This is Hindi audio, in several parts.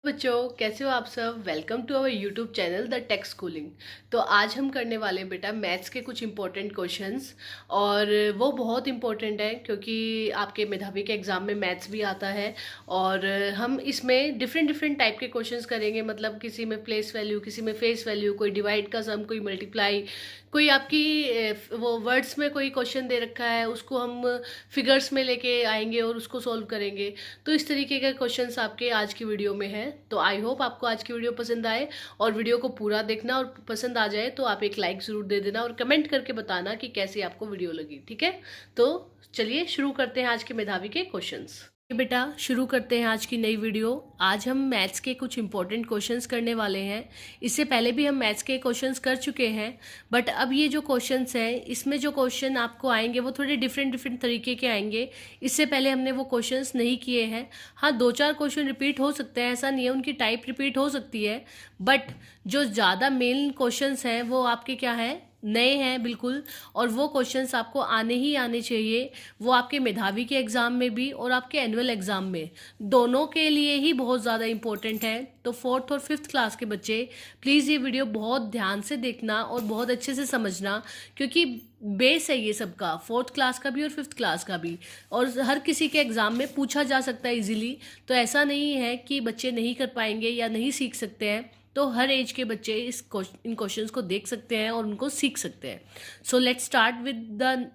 बच्चों, कैसे हो आप सब। Welcome to our YouTube channel the tech schooling. तो आज हम करने वाले हैं बेटा मैथ्स के कुछ इंपॉर्टेंट क्वेश्चंस। और वो बहुत इंपॉर्टेंट है क्योंकि आपके मेधावी के एग्ज़ाम में मैथ्स भी आता है। और हम इसमें डिफरेंट डिफरेंट टाइप के क्वेश्चंस करेंगे, मतलब किसी में प्लेस वैल्यू, किसी में फेस वैल्यू, कोई डिवाइड का सम, कोई मल्टीप्लाई, कोई आपकी वो वर्ड्स में कोई क्वेश्चन दे रखा है उसको हम फिगर्स में लेके आएंगे और उसको सॉल्व करेंगे। तो इस तरीके के क्वेश्चंस आपके आज की वीडियो में हैं। तो आई होप आपको आज की वीडियो पसंद आए और वीडियो को पूरा देखना, और पसंद आ जाए तो आप एक लाइक ज़रूर दे देना और कमेंट करके बताना कि कैसी आपको वीडियो लगी। ठीक है, तो चलिए शुरू करते हैं आज के मेधावी के क्वेश्चंस। बेटा शुरू करते हैं आज की नई वीडियो। आज हम मैथ्स के कुछ इंपॉर्टेंट क्वेश्चंस करने वाले हैं। इससे पहले भी हम मैथ्स के क्वेश्चंस कर चुके हैं, बट अब ये जो क्वेश्चंस हैं इसमें जो क्वेश्चन आपको आएंगे वो थोड़े डिफरेंट डिफरेंट तरीके के आएंगे। इससे पहले हमने वो क्वेश्चंस नहीं किए हैं। हाँ, 2-4 क्वेश्चन रिपीट हो सकते हैं, ऐसा नहीं है, उनकी टाइप रिपीट हो सकती है, बट जो ज़्यादा मेन क्वेश्चंस हैं वो आपके क्या है, नए हैं बिल्कुल। और वो क्वेश्चंस आपको आने ही आने चाहिए, वो आपके मेधावी के एग्ज़ाम में भी और आपके एनुअल एग्ज़ाम में, दोनों के लिए ही बहुत ज़्यादा इंपॉर्टेंट है। तो 4th और 5th क्लास के बच्चे प्लीज़ ये वीडियो बहुत ध्यान से देखना और बहुत अच्छे से समझना, क्योंकि बेस है ये सबका, 4th क्लास का भी और 5th क्लास का भी, और हर किसी के एग्ज़ाम में पूछा जा सकता है इजीली। तो ऐसा नहीं है कि बच्चे नहीं कर पाएंगे या नहीं सीख सकते हैं। तो हर एज के बच्चे इन क्वेश्चंस को देख सकते हैं और उनको सीख सकते हैं। So let's start with the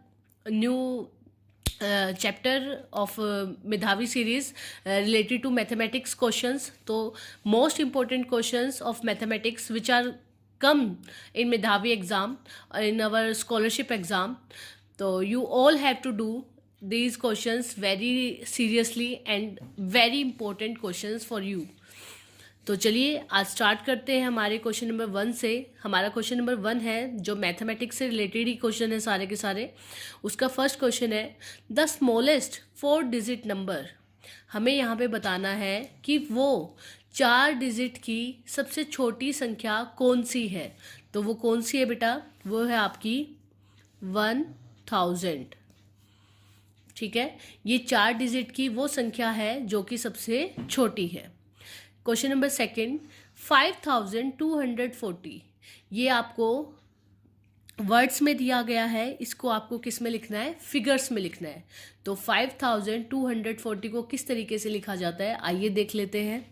new chapter of Medhavi series related to mathematics questions. तो most important questions of mathematics which are come in Medhavi exam, in our scholarship exam. तो you all have to do these questions very seriously and very important questions for you. तो चलिए आज स्टार्ट करते हैं हमारे क्वेश्चन नंबर 1 से। हमारा क्वेश्चन नंबर 1 है जो मैथमेटिक्स से रिलेटेड ही क्वेश्चन है सारे के सारे। उसका फर्स्ट क्वेश्चन है द स्मॉलेस्ट 4 डिजिट नंबर। हमें यहाँ पे बताना है कि वो 4 डिजिट की सबसे छोटी संख्या कौन सी है। तो वो कौन सी है बेटा, वो है आपकी 1000। ठीक है, ये 4 डिजिट की वो संख्या है जो कि सबसे छोटी है। Question number 2, 5240। ये आपको वर्ड्स में दिया गया है, इसको आपको किस में लिखना है, फिगर्स में लिखना है। तो 5240 को किस तरीके से लिखा जाता है, आइए देख लेते हैं।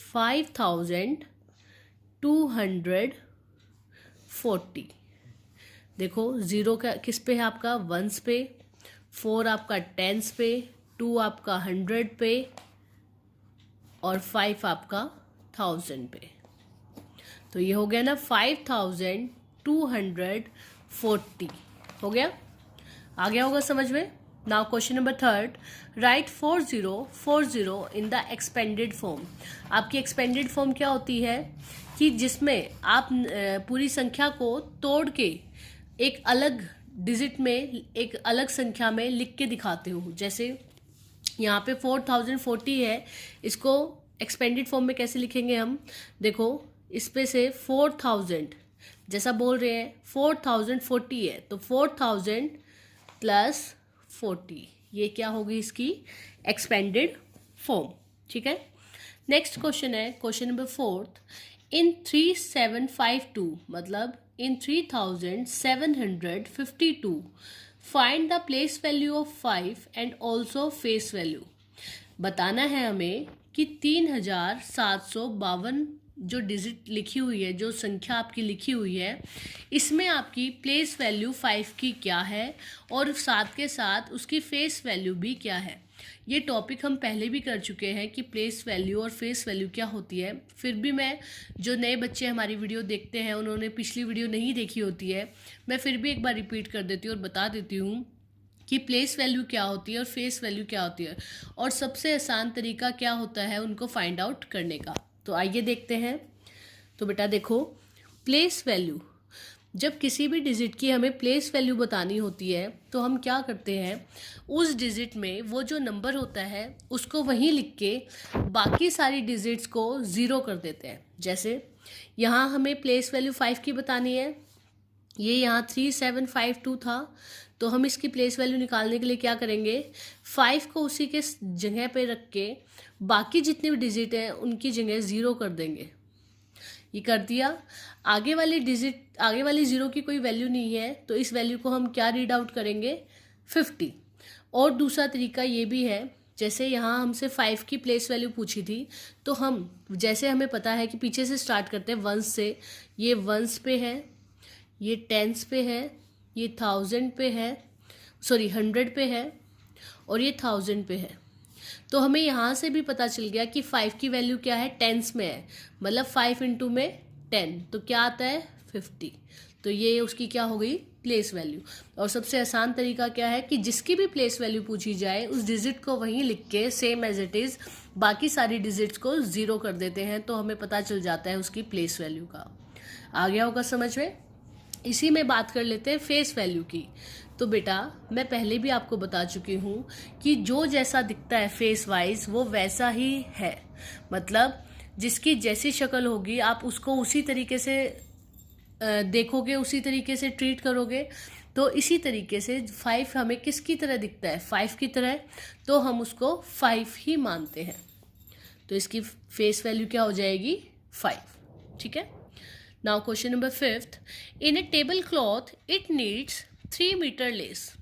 5240, देखो 0 का किस पे है आपका, 1s पे, 4 आपका 10s पे, 2 आपका 100 पे और 5 आपका 1000 पे। तो ये हो गया ना 5240 हो गया, आ गया होगा समझ में। Now question number 3, right 4040 in the expanded form. आपकी एक्सपेंडेड फॉर्म क्या होती है कि जिसमें आप पूरी संख्या को तोड़ के एक अलग डिजिट में, एक अलग संख्या में लिख के दिखाते हो। जैसे यहाँ पे 4040 है, इसको एक्सपेंडेड फॉर्म में कैसे लिखेंगे हम, देखो इस पे से 4000 जैसा बोल रहे हैं, 4040 है तो 4000 प्लस 40, ये क्या होगी इसकी एक्सपेंडेड फॉर्म। ठीक है, नेक्स्ट क्वेश्चन है क्वेश्चन नंबर 4, इन 3752 मतलब इन 3752 find the place value of 5 and also face value. बताना है हमें कि 3752 जो डिजिट लिखी हुई है, जो संख्या आपकी लिखी हुई है, इसमें आपकी प्लेस वैल्यू 5 की क्या है और साथ के साथ उसकी फेस वैल्यू भी क्या है। ये टॉपिक हम पहले भी कर चुके हैं कि प्लेस वैल्यू और फेस वैल्यू क्या होती है। फिर भी मैं, जो नए बच्चे हमारी वीडियो देखते हैं, उन्होंने पिछली वीडियो नहीं देखी होती है, मैं फिर भी एक बार रिपीट कर देती हूँ और बता देती हूँ कि प्लेस वैल्यू क्या होती है और फेस वैल्यू क्या होती है, और सबसे आसान तरीका क्या होता है उनको फाइंड आउट करने का। तो आइए देखते हैं। तो बेटा देखो, प्लेस वैल्यू, जब किसी भी डिजिट की हमें प्लेस वैल्यू बतानी होती है तो हम क्या करते हैं, उस डिजिट में वो जो नंबर होता है उसको वहीं लिख के बाकी सारी डिजिट्स को 0 कर देते हैं। जैसे यहाँ हमें प्लेस वैल्यू 5 की बतानी है, ये यहाँ 3752 था, तो हम इसकी प्लेस वैल्यू निकालने के लिए क्या करेंगे, 5 को उसी के जगह पे रख के बाकी जितने भी डिजिट हैं उनकी जगह 0 कर देंगे। ये कर दिया। आगे वाली 0 की कोई वैल्यू नहीं है, तो इस वैल्यू को हम क्या रीड आउट करेंगे, 50। और दूसरा तरीका ये भी है, जैसे यहाँ हमसे 5 की प्लेस वैल्यू पूछी थी, तो हम जैसे हमें पता है कि पीछे से स्टार्ट करते हैं वंस से, ये वंस पे है, ये टेंस पे है, ये 1000 पे है, सॉरी 100 पे है, और ये 1000 पे है। तो हमें यहाँ से भी पता चल गया कि 5 की वैल्यू क्या है, टेंस में है, मतलब 5 इंटू में 10, तो क्या आता है 50। तो ये उसकी क्या हो गई, प्लेस वैल्यू। और सबसे आसान तरीका क्या है कि जिसकी भी प्लेस वैल्यू पूछी जाए उस डिजिट को वहीं लिख के सेम एज इट इज़ बाकी सारी डिजिट्स को 0 कर देते हैं, तो हमें पता चल जाता है उसकी प्लेस वैल्यू का। आ गया होगा समझ में। इसी में बात कर लेते हैं फेस वैल्यू की। तो बेटा मैं पहले भी आपको बता चुकी हूँ कि जो जैसा दिखता है फेस वाइज वो वैसा ही है, मतलब जिसकी जैसी शक्ल होगी आप उसको उसी तरीके से देखोगे, उसी तरीके से ट्रीट करोगे। तो इसी तरीके से 5 हमें किसकी तरह दिखता है, 5 की तरह, तो हम उसको 5 ही मानते हैं। तो इसकी फेस वैल्यू क्या हो जाएगी, 5। ठीक है। Now question number 5, in a table cloth it needs 3 metre lace.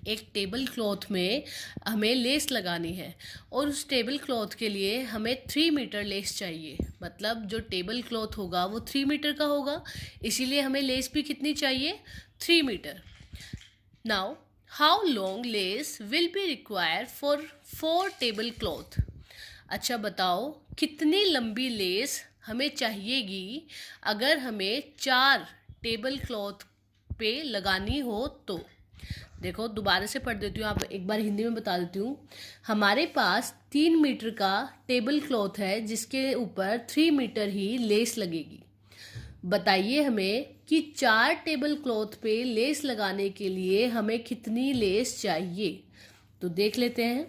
एक टेबल क्लॉथ में हमें लेस लगानी है और उस टेबल क्लॉथ के लिए हमें 3 मीटर लेस चाहिए, मतलब जो टेबल क्लॉथ होगा वो 3 मीटर का होगा, इसीलिए हमें लेस भी कितनी चाहिए, 3 metre. Now how long lace will be require for 4 table cloth. अच्छा बताओ कितनी लंबी लेस हमें चाहिएगी अगर हमें 4 टेबल क्लॉथ पे लगानी हो। तो देखो दोबारा से पढ़ देती हूँ, आप एक बार हिंदी में बता देती हूँ। हमारे पास 3 मीटर का टेबल क्लॉथ है जिसके ऊपर 3 मीटर ही लेस लगेगी। बताइए हमें कि 4 टेबल क्लॉथ पे लेस लगाने के लिए हमें कितनी लेस चाहिए। तो देख लेते हैं।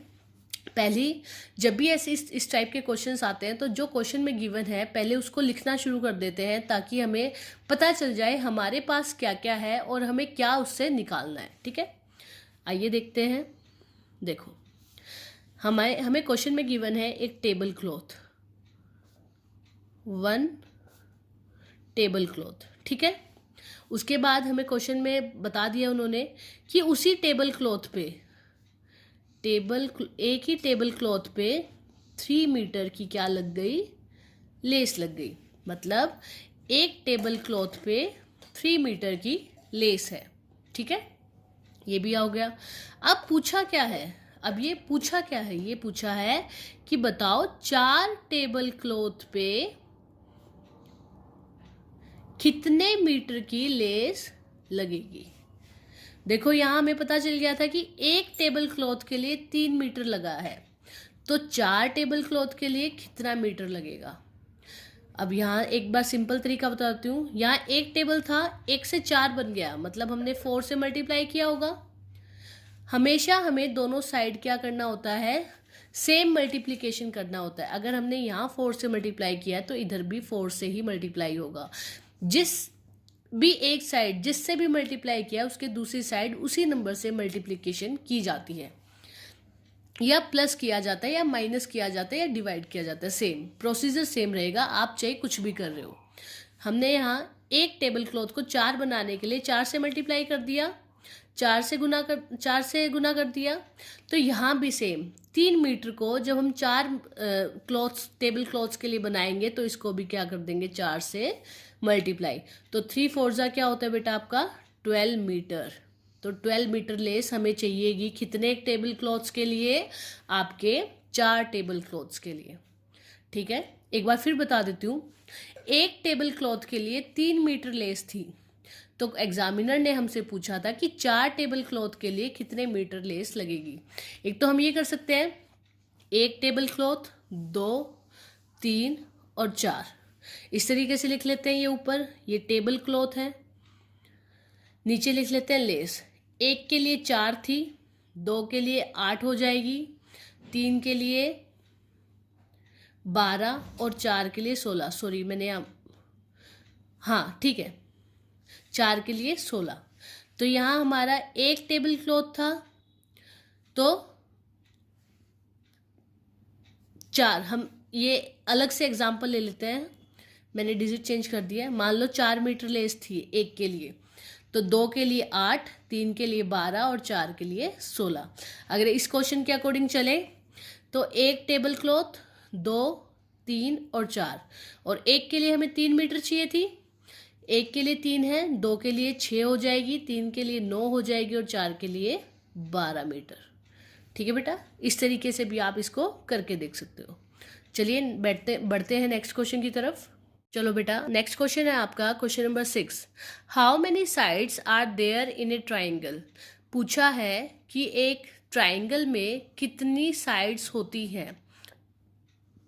पहली जब भी ऐसे इस टाइप के क्वेश्चंस आते हैं तो जो क्वेश्चन में गिवन है पहले उसको लिखना शुरू कर देते हैं, ताकि हमें पता चल जाए हमारे पास क्या क्या है और हमें क्या उससे निकालना है। ठीक है, आइए देखते हैं। देखो हमें क्वेश्चन में गिवन है एक टेबल क्लॉथ, 1 टेबल क्लॉथ। ठीक है, उसके बाद हमें क्वेश्चन में बता दिया उन्होंने कि उसी टेबल क्लॉथ पे एक ही टेबल क्लॉथ पे 3 मीटर की क्या लग गई, लेस लग गई। मतलब एक टेबल क्लॉथ पे 3 मीटर की लेस है। ठीक है, ये भी हो गया। अब पूछा क्या है, ये पूछा है कि बताओ 4 टेबल क्लॉथ पे कितने मीटर की लेस लगेगी। देखो यहाँ हमें पता चल गया था कि एक टेबल क्लॉथ के लिए 3 मीटर लगा है, तो 4 टेबल क्लॉथ के लिए कितना मीटर लगेगा। अब यहाँ एक बार सिंपल तरीका बताती हूँ। यहाँ एक टेबल था, 1 से 4 बन गया, मतलब हमने 4 से मल्टीप्लाई किया होगा। हमेशा हमें दोनों साइड क्या करना होता है, सेम मल्टीप्लिकेशन करना होता है। अगर हमने यहाँ 4 से मल्टीप्लाई किया तो इधर भी 4 से ही मल्टीप्लाई होगा। जिस भी एक साइड जिससे भी मल्टीप्लाई किया उसके दूसरी साइड उसी नंबर से मल्टीप्लिकेशन की जाती है, या प्लस किया जाता है, या माइनस किया जाता है, या डिवाइड किया जाता है। सेम प्रोसीजर सेम रहेगा, आप चाहे कुछ भी कर रहे हो। हमने यहाँ एक टेबल क्लॉथ को 4 बनाने के लिए 4 से मल्टीप्लाई कर दिया, 4 से गुना कर दिया। तो यहाँ भी सेम 3 मीटर को जब हम 4 टेबल क्लॉथ्स के लिए बनाएंगे तो इसको भी क्या कर देंगे, 4 से मल्टीप्लाई। तो 3 4 क्या होता है बेटा आपका, 12 मीटर। तो 12 मीटर लेस हमें चाहिएगी कितने टेबल क्लॉथ्स के लिए, आपके 4 टेबल क्लॉथ्स के लिए। ठीक है, एक बार फिर बता देती हूँ। एक टेबल क्लॉथ के लिए 3 मीटर लेस थी, तो एग्जामिनर ने हमसे पूछा था कि 4 टेबल क्लॉथ के लिए कितने मीटर लेस लगेगी। एक तो हम ये कर सकते हैं, एक टेबल क्लॉथ, 2, 3 और 4, इस तरीके से लिख लेते हैं। ये ऊपर ये टेबल क्लॉथ है, नीचे लिख लेते हैं लेस। एक के लिए 4 थी, 2 के लिए 8 हो जाएगी, 3 के लिए 12 और 4 के लिए 16। सॉरी मैंने हाँ ठीक है, 4 के लिए 16। तो यहाँ हमारा 1 टेबल क्लॉथ था, तो 4, हम ये अलग से एग्जांपल ले लेते हैं, मैंने डिजिट चेंज कर दिया है। मान लो 4 मीटर लेस थी एक के लिए, तो 2 के लिए 8, 3 के लिए 12 और 4 के लिए 16। अगर इस क्वेश्चन के अकॉर्डिंग चले तो 1 टेबल क्लॉथ, 2, 3 और 4, और एक के लिए हमें 3 मीटर चाहिए थी, एक के लिए 3 है, 2 के लिए 6 हो जाएगी, 3 के लिए 9 हो जाएगी और 4 के लिए 12 मीटर। ठीक है बेटा, इस तरीके से भी आप इसको करके देख सकते हो। चलिए बढ़ते हैं नेक्स्ट क्वेश्चन की तरफ। चलो बेटा, नेक्स्ट क्वेश्चन है आपका question number 6। How many sides are there in a triangle. पूछा है कि एक ट्राइंगल में कितनी साइड्स होती हैं।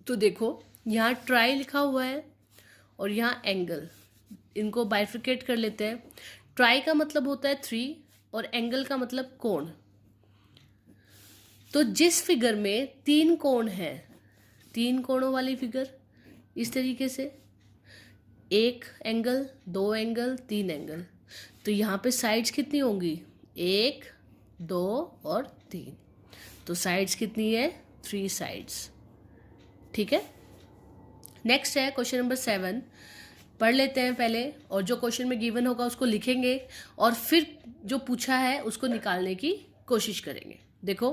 तो देखो, यहाँ ट्राई लिखा हुआ है और यहाँ एंगल, इनको बाइफिकेट कर लेते हैं। ट्राई का मतलब होता है 3 और एंगल का मतलब कोण। तो जिस फिगर में 3 कोण हैं, 3 कोणों वाली फिगर इस तरीके से, 1 एंगल, 2 एंगल, 3 एंगल, तो यहाँ पे साइड्स कितनी होंगी? 1, 2 और 3। तो साइड्स कितनी है? 3 साइड्स। ठीक है। नेक्स्ट है क्वेश्चन नंबर 7। पढ़ लेते हैं पहले, और जो क्वेश्चन में गिवन होगा उसको लिखेंगे और फिर जो पूछा है उसको निकालने की कोशिश करेंगे। देखो,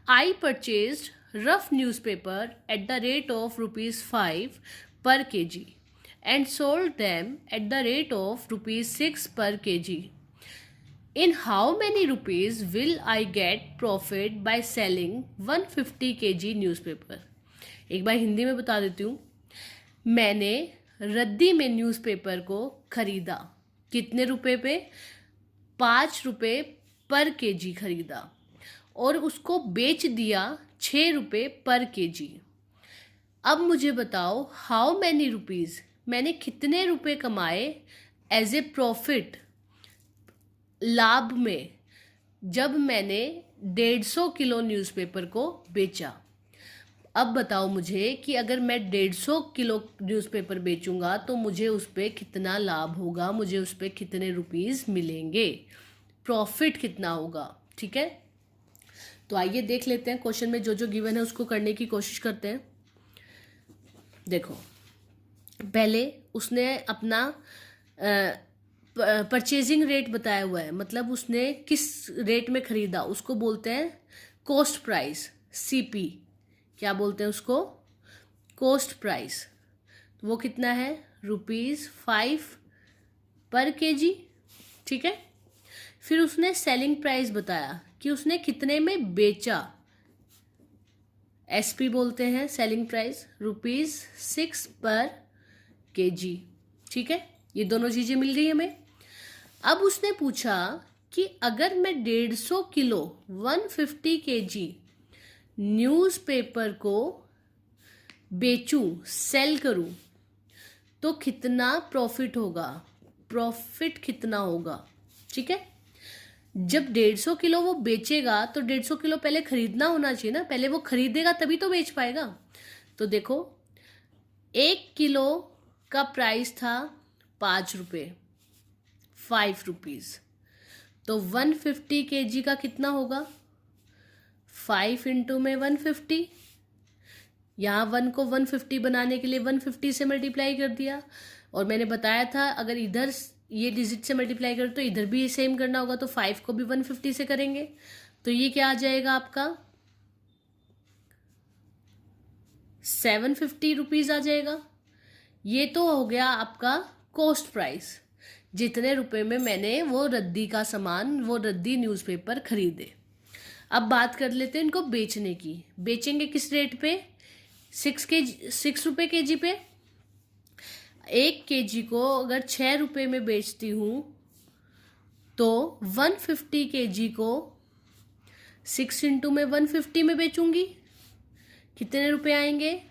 I purchased rough newspaper at the rate of ₹5 पर kg and sold them at the rate of ₹6 per kg. In how many rupees will I get profit by selling 150 kg newspaper? एक बार हिंदी में बता देती हूँ। मैंने रद्दी में न्यूज़पेपर को खरीदा, कितने रुपए पे? 5 रुपये पर केजी खरीदा और उसको बेच दिया 6 रुपये पर केजी। अब मुझे बताओ, हाउ मैनी रुपीज़, मैंने कितने रुपए कमाए एज ए प्रॉफिट, लाभ में, जब मैंने 150 किलो न्यूज़पेपर को बेचा। अब बताओ मुझे कि अगर मैं 150 किलो न्यूज़पेपर बेचूंगा तो मुझे उस पर कितना लाभ होगा, मुझे उस पर कितने रुपीज़ मिलेंगे, प्रॉफिट कितना होगा। ठीक है, तो आइए देख लेते हैं क्वेश्चन में जो जो गिवन है उसको करने की कोशिश करते हैं। देखो, पहले उसने अपना परचेजिंग रेट बताया हुआ है, मतलब उसने किस रेट में खरीदा, उसको बोलते हैं कॉस्ट प्राइस, सीपी। क्या बोलते हैं उसको? Cost price. तो वो कितना है? ₹5 पर केजी। ठीक है। फिर उसने सेलिंग प्राइस बताया कि उसने कितने में बेचा, एसपी बोलते हैं सेलिंग प्राइस, ₹6 पर केजी। ठीक है, ये दोनों चीज़ें मिल गई हमें। अब उसने पूछा कि अगर मैं 150 किलो 150 केजी न्यूज़पेपर को बेचूं, सेल करूं, तो कितना प्रॉफिट होगा, प्रॉफिट कितना होगा। ठीक है, जब 150 किलो वो बेचेगा तो 150 किलो पहले खरीदना होना चाहिए ना, पहले वो खरीदेगा तभी तो बेच पाएगा। तो देखो, 1 किलो का प्राइस था 5 रुपये, 5 रुपीज़, तो 150 केजी का कितना होगा? 5 इंटू में 150, यहाँ 1 को 150 बनाने के लिए 150 से मल्टीप्लाई कर दिया, और मैंने बताया था अगर इधर ये डिजिट से मल्टीप्लाई करें तो इधर भी सेम करना होगा, तो 5 को भी 150 से करेंगे, तो ये क्या आ जाएगा आपका? 750 रुपीज़ आ जाएगा। ये तो हो गया आपका कॉस्ट प्राइस, जितने रुपए में मैंने वो रद्दी का सामान, वो रद्दी न्यूज़पेपर खरीदे। अब बात कर लेते हैं इनको बेचने की। बेचेंगे किस रेट पे? 6 रुपये केजी पे। 1 केजी को अगर 6 रुपये में बेचती हूँ तो 150 केजी को 6 इंटू में 150 में बेचूंगी, कितने रुपए आएंगे?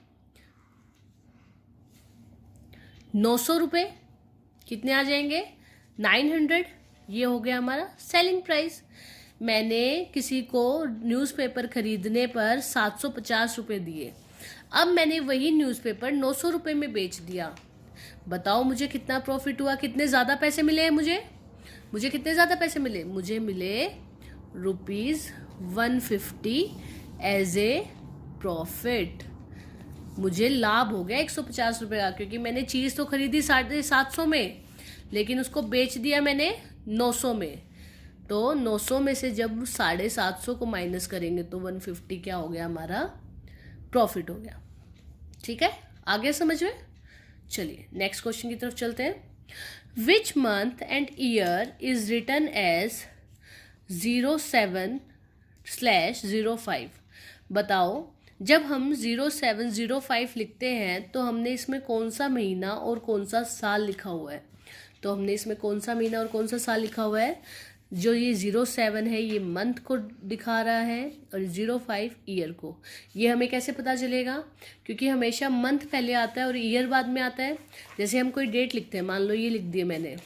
900 रुपये। कितने आ जाएंगे? 900। ये हो गया हमारा सेलिंग प्राइस। मैंने किसी को न्यूज़पेपर खरीदने पर 750 रुपये दिए, अब मैंने वही न्यूज़पेपर 900 रुपये में बेच दिया। बताओ मुझे कितना प्रॉफिट हुआ, कितने ज़्यादा पैसे मिले हैं मुझे? मुझे कितने ज़्यादा पैसे मिले, मुझे मिले ₹150 एज ए प्रॉफिट। मुझे लाभ हो गया 150 रुपये का, क्योंकि मैंने चीज़ तो खरीदी 750 में, लेकिन उसको बेच दिया मैंने 900 में। तो 900 में से जब 750 को माइनस करेंगे तो 150 क्या हो गया, हमारा प्रॉफिट हो गया। ठीक है, आगे समझ में। चलिए नेक्स्ट क्वेश्चन की तरफ चलते हैं। Which month and year is written as 07/05। बताओ, जब हम 0705 लिखते हैं तो हमने इसमें कौन सा महीना और कौन सा साल लिखा हुआ है। तो हमने इसमें कौन सा महीना और कौन सा साल लिखा हुआ है। जो ये 07 है ये मंथ को दिखा रहा है और 05 ईयर को। ये हमें कैसे पता चलेगा, क्योंकि हमेशा मंथ पहले आता है और ईयर बाद में आता है। जैसे हम कोई डेट लिखते हैं, मान लो ये लिख दिए मैंने,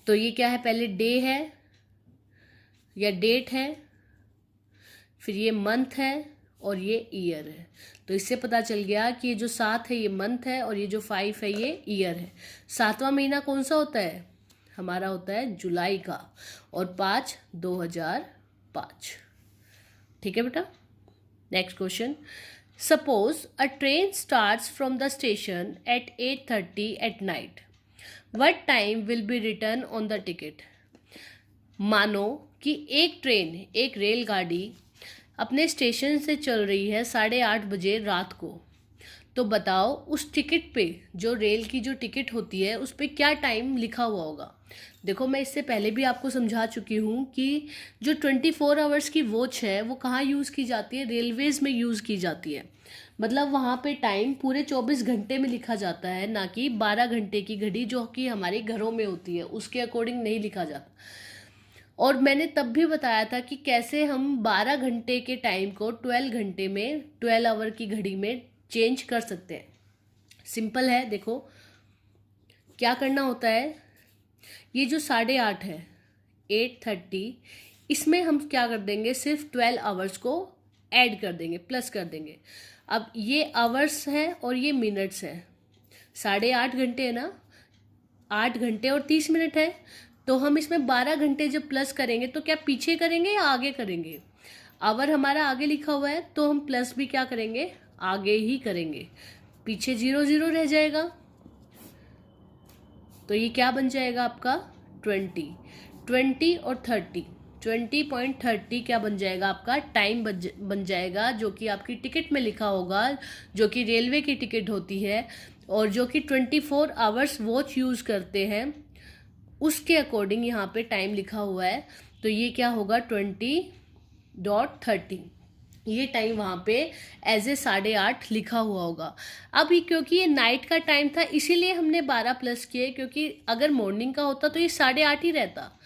तो ये क्या है, पहले डे है या डेट है, फिर ये मंथ है और ये ईयर है। तो इससे पता चल गया कि ये जो 7 है ये मंथ है और ये जो 5 है ये ईयर है। 7वां महीना कौन सा होता है, हमारा होता है जुलाई का, और 5 2005। ठीक है बेटा। Next question. Suppose a train starts from the station at 8:30 at night. What time will be return on the ticket. मानो कि एक ट्रेन, एक रेलगाड़ी अपने स्टेशन से चल रही है 8:30 बजे रात को। तो बताओ उस टिकट पे, जो रेल की जो टिकट होती है उस पे क्या टाइम लिखा हुआ होगा। देखो, मैं इससे पहले भी आपको समझा चुकी हूँ कि जो 24 आवर्स की वॉच है वो कहाँ यूज़ की जाती है, रेलवेज़ में यूज़ की जाती है। मतलब वहाँ पे टाइम पूरे 24 घंटे में लिखा जाता है, ना कि 12 घंटे की घड़ी जो कि हमारे घरों में होती है उसके अकॉर्डिंग नहीं लिखा जाता। और मैंने तब भी बताया था कि कैसे हम 12 घंटे के टाइम को 12 घंटे में, 12 आवर की घड़ी में चेंज कर सकते हैं। सिंपल है, देखो क्या करना होता है। ये जो 8:30 है 8:30, इसमें हम क्या कर देंगे, सिर्फ 12 आवर्स को ऐड कर देंगे, प्लस कर देंगे। अब ये आवर्स है और ये मिनट्स है। 8:30 घंटे है ना, 8 घंटे और 30 मिनट है। तो हम इसमें 12 घंटे जब प्लस करेंगे तो क्या पीछे करेंगे या आगे करेंगे। आवर हमारा आगे लिखा हुआ है तो हम प्लस भी क्या करेंगे, आगे ही करेंगे। पीछे 0 रह जाएगा, तो ये क्या बन जाएगा आपका 20 और 30, 20.30 क्या बन जाएगा आपका टाइम बन जाएगा, जो कि आपकी टिकट में लिखा होगा, जो कि रेलवे की टिकट होती है और जो कि 24 आवर्स वॉच यूज़ करते हैं उसके अकॉर्डिंग यहाँ पे टाइम लिखा हुआ है। तो ये क्या होगा 20.30, ये टाइम वहाँ पे एज ए 8:30 लिखा हुआ होगा। अब ये क्योंकि ये नाइट का टाइम था इसीलिए हमने 12 प्लस किए, क्योंकि अगर मॉर्निंग का होता तो ये 8:30 ही रहता।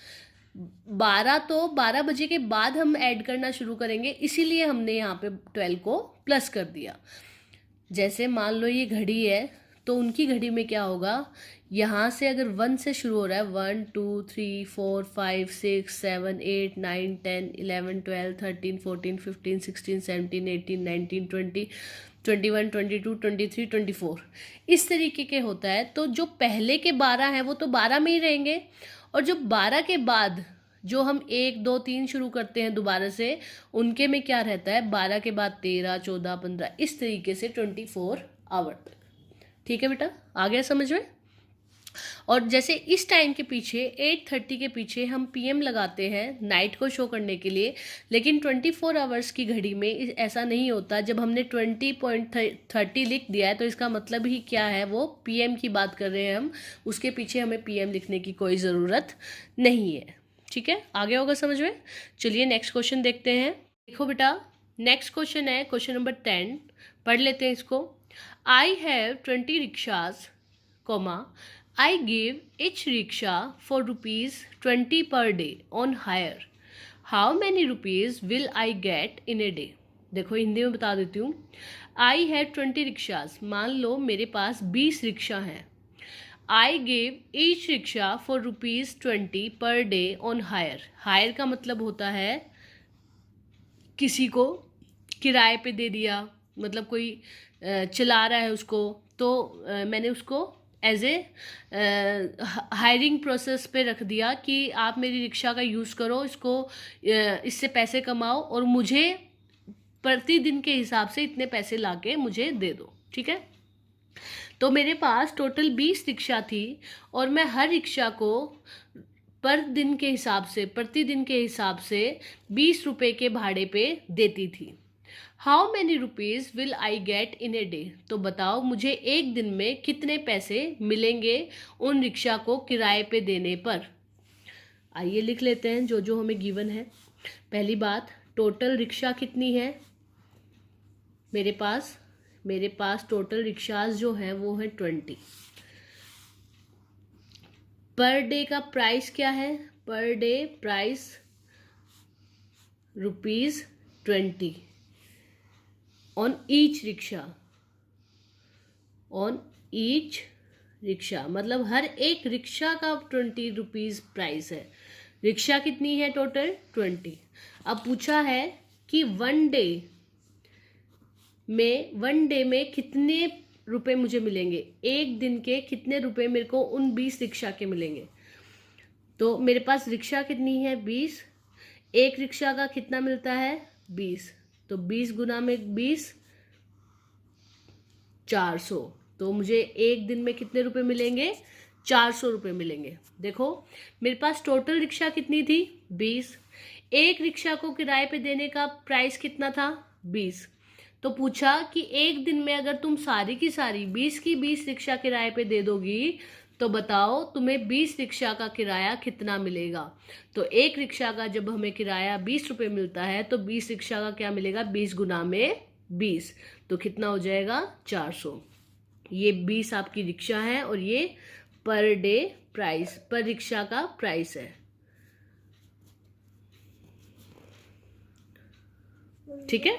12 तो 12 बजे के बाद हम ऐड करना शुरू करेंगे, इसीलिए हमने यहाँ पे 12 को प्लस कर दिया। जैसे मान लो ये घड़ी है तो उनकी घड़ी में क्या होगा, यहाँ से अगर 1 से शुरू हो रहा है 1 2 3 4 5 6 7 8 9 10 11 12 13 14 15 16 17 18 19 20 21 22 23 24 इस तरीके के होता है। तो जो पहले के 12 हैं वो तो 12 में ही रहेंगे, और जो 12 के बाद जो हम 1 2 3 शुरू करते हैं दोबारा से, उनके में क्या रहता है 12 के बाद 13 14 15 इस तरीके से 24 आवर तक। ठीक है बेटा, आ गया समझ में। और जैसे इस टाइम के पीछे 8:30 के पीछे हम PM लगाते हैं नाइट को शो करने के लिए, लेकिन 24 आवर्स की घड़ी में ऐसा नहीं होता। जब हमने 20.30 लिख दिया है तो इसका मतलब ही क्या है, वो PM की बात कर रहे हैं हम, उसके पीछे हमें PM लिखने की कोई ज़रूरत नहीं है। ठीक है, आगे होगा समझ में। चलिए नेक्स्ट क्वेश्चन देखते हैं। देखो बेटा, नेक्स्ट क्वेश्चन है क्वेश्चन नंबर 10, पढ़ लेते हैं इसको। I have 20 rickshaws, I give each rickshaw for ₹20 per day on hire. How many rupees will I get in a day? देखो हिंदी में बता देती हूँ। I have 20 रिक्शाज, मान लो मेरे पास 20 रिक्शा हैं। I give each rickshaw for ₹20 per day on hire. Hire का मतलब होता है किसी को किराए पे दे दिया, मतलब कोई चला रहा है उसको, तो मैंने उसको एज ए हायरिंग प्रोसेस पे रख दिया कि आप मेरी रिक्शा का यूज़ करो, इसको इससे पैसे कमाओ और मुझे प्रतिदिन के हिसाब से इतने पैसे लाके मुझे दे दो, ठीक है। तो मेरे पास टोटल 20 रिक्शा थी और मैं हर रिक्शा को प्रतिदिन के हिसाब से 20 रुपये के भाड़े पे देती थी। How many rupees will I get in a day? तो बताओ मुझे एक दिन में कितने पैसे मिलेंगे उन रिक्शा को किराए पे देने पर। आइए लिख लेते हैं जो जो हमें गिवन है। पहली बात, टोटल रिक्शा कितनी है मेरे पास टोटल रिक्शाज जो है वो है 20। पर डे का प्राइस क्या है? पर day price ₹20 on each rickshaw, मतलब हर एक रिक्शा का 20 रुपीज़ प्राइस है। रिक्शा कितनी है? टोटल 20। अब पूछा है कि वन डे में कितने रुपए मुझे मिलेंगे, एक दिन के कितने रुपए मेरे को उन 20 रिक्शा के मिलेंगे। तो मेरे पास रिक्शा कितनी है? 20। एक रिक्शा का कितना मिलता है? 20। तो 20 गुना में 20, 400। तो मुझे एक दिन में कितने रुपए मिलेंगे? 400 रुपये मिलेंगे। देखो मेरे पास टोटल रिक्शा कितनी थी? 20। एक रिक्शा को किराए पे देने का प्राइस कितना था? 20। तो पूछा कि एक दिन में अगर तुम सारी की सारी 20 की 20 रिक्शा किराए पे दे दोगी तो बताओ तुम्हें 20 रिक्शा का किराया कितना मिलेगा। तो एक रिक्शा का जब हमें किराया 20 रुपये मिलता है तो 20 रिक्शा का क्या मिलेगा? 20 गुना में 20, तो कितना हो जाएगा? 400। ये 20 आपकी रिक्शा है और ये per day price, per rickshaw का प्राइस है, ठीक है।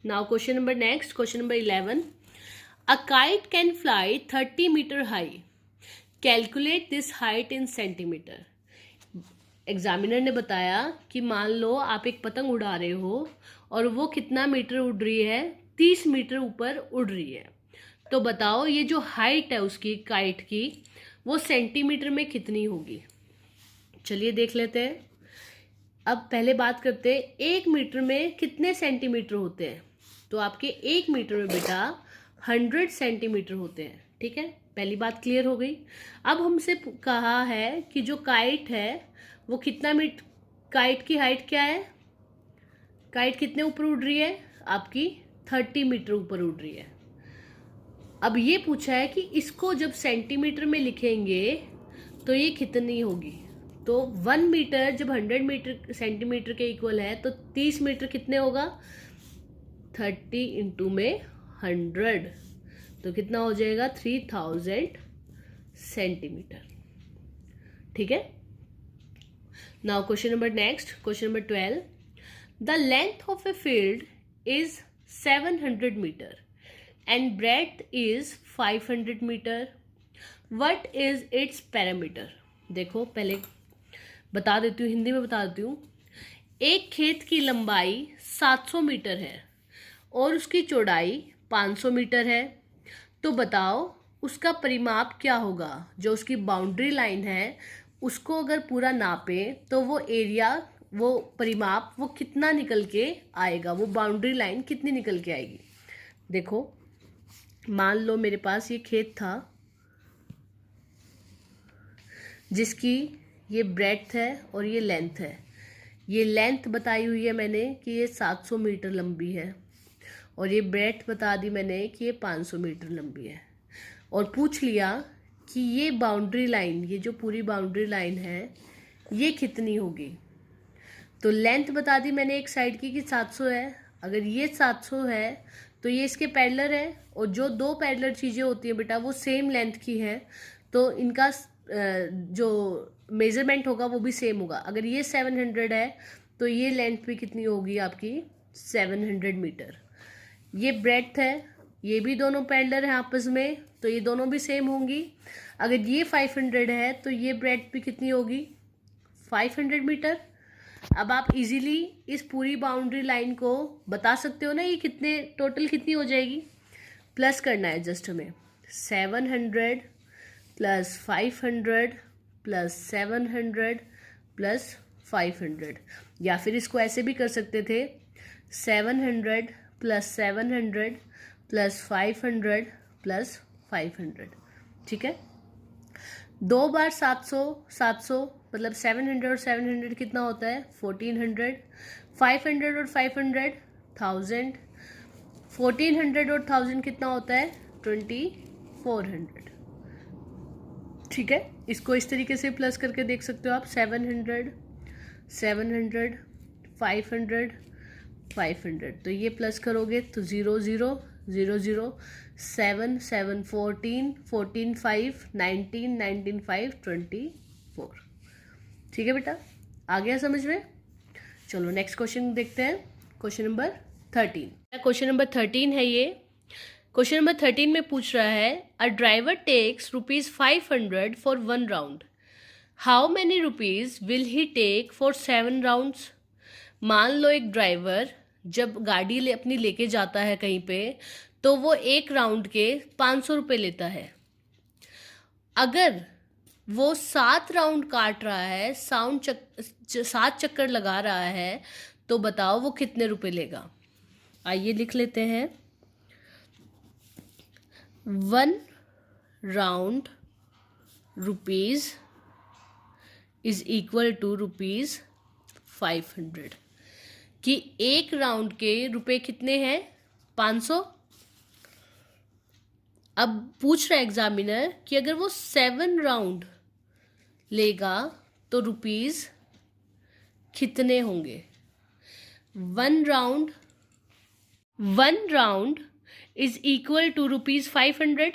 Now question number 11। A kite can fly 30 metre high, calculate this height in centimetre. Examiner ने बताया कि मान लो आप एक पतंग उड़ा रहे हो और वो कितना मीटर उड़ रही है? 30 मीटर ऊपर उड़ रही है। तो बताओ ये जो हाइट है उसकी काइट की वो सेंटीमीटर में कितनी होगी। चलिए देख लेते हैं। अब पहले बात करते हैं 1 मीटर में कितने सेंटीमीटर होते हैं। तो आपके 1 मीटर में बेटा 100 सेंटीमीटर होते हैं, ठीक है। पहली बात क्लियर हो गई। अब हमसे कहा है कि जो काइट है वो कितना मीटर, काइट की हाइट क्या है? काइट कितने ऊपर उड़ रही है? आपकी 30 मीटर ऊपर उड़ रही है। अब ये पूछा है कि इसको जब सेंटीमीटर में लिखेंगे तो ये कितनी होगी। तो 1 मीटर जब 100 मीटर सेंटीमीटर के इक्वल है तो 30 मीटर कितने होगा? 30 इंटू में 100, तो कितना हो जाएगा? 3000 सेंटीमीटर, ठीक है। Now question number 12। The length of a field is 700 metre and breadth is 500 metre. What is its parameter? देखो पहले बता देती हूँ, हिंदी में बता देती हूँ। एक खेत की लंबाई 700 मीटर है और उसकी चौड़ाई 500 मीटर है। तो बताओ उसका परिमाप क्या होगा। जो उसकी बाउंड्री लाइन है उसको अगर पूरा नापे तो वो एरिया, वो परिमाप वो कितना निकल के आएगा, वो बाउंड्री लाइन कितनी निकल के आएगी। देखो मान लो मेरे पास ये खेत था जिसकी ये ब्रेड्थ है और ये लेंथ है। ये लेंथ बताई हुई है मैंने कि ये 700 मीटर लंबी है और ये ब्रेड्थ बता दी मैंने कि ये 500 मीटर लंबी है। और पूछ लिया कि ये बाउंड्री लाइन, ये जो पूरी बाउंड्री लाइन है ये कितनी होगी। तो लेंथ बता दी मैंने एक साइड की कि 700 है। अगर ये 700 है तो ये इसके पैरेलल है और जो दो पैरेलल चीज़ें होती हैं बेटा वो सेम लेंथ की है तो इनका जो मेजरमेंट होगा वो भी सेम होगा। अगर ये 700 है तो ये लेंथ भी कितनी होगी आपकी? 700 मीटर। ये ब्रेड्थ है, ये भी दोनों पैरेलल हैं आपस में तो ये दोनों भी सेम होंगी। अगर ये 500 है तो ये ब्रेड्थ भी कितनी होगी? 500 मीटर। अब आप इजीली इस पूरी बाउंड्री लाइन को बता सकते हो ना ये कितने टोटल कितनी हो जाएगी। प्लस करना है जस्ट हमें 700 प्लस 500 प्लस 700 प्लस 500, या फिर इसको ऐसे भी कर सकते थे 700 प्लस 700 प्लस 500 प्लस 500। ठीक है, 2 बार 700 700 मतलब 700 और 700 कितना होता है 1400, 500 और 500 1000, 1400 और 1000 कितना होता है 2400। ठीक है, इसको इस तरीके से प्लस करके देख सकते हो आप 700 700 500 500, तो ये प्लस करोगे तो 0 0 0 0 7 7 14 14 5 19 19 5 24। ठीक है बेटा, आ गया समझ में। चलो नेक्स्ट क्वेश्चन देखते हैं, क्वेश्चन नंबर 13। क्वेश्चन नंबर 13 है ये। क्वेश्चन नंबर 13 में पूछ रहा है a driver takes ₹500 for 1 round, how many rupees will he take for 7 rounds. मान लो एक ड्राइवर जब गाड़ी अपनी लेके जाता है कहीं पे, तो वो 1 राउंड के 500 रुपये लेता है। अगर वो 7 राउंड काट रहा है, 7 चक्कर लगा रहा है, तो बताओ वो कितने रुपए लेगा। आइए लिख लेते हैं, 1 round rupees is equal to ₹500, कि 1 राउंड के रुपए कितने हैं 500। अब पूछ रहा है एग्जामिनर कि अगर वो 7 राउंड लेगा तो रुपीज़ कितने होंगे। 1 round is equal to ₹500,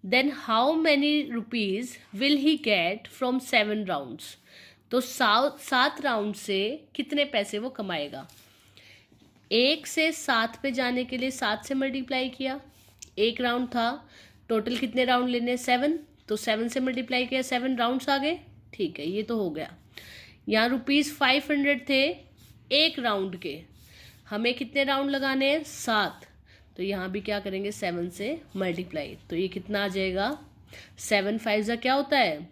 then how many rupees will he get from 7 rounds. तो 7 राउंड से कितने पैसे वो कमाएगा। 1 से 7 पे जाने के लिए 7 से मल्टीप्लाई किया, 1 राउंड था, टोटल कितने राउंड लेने 7, तो 7 से मल्टीप्लाई किया, 7 राउंड्स आ गए। ठीक है, ये तो हो गया। यहाँ ₹500 थे 1 राउंड के, हमें कितने राउंड लगाने हैं 7, तो यहाँ भी क्या करेंगे 7 से मल्टीप्लाई, तो ये कितना आ जाएगा 7 5 क्या होता है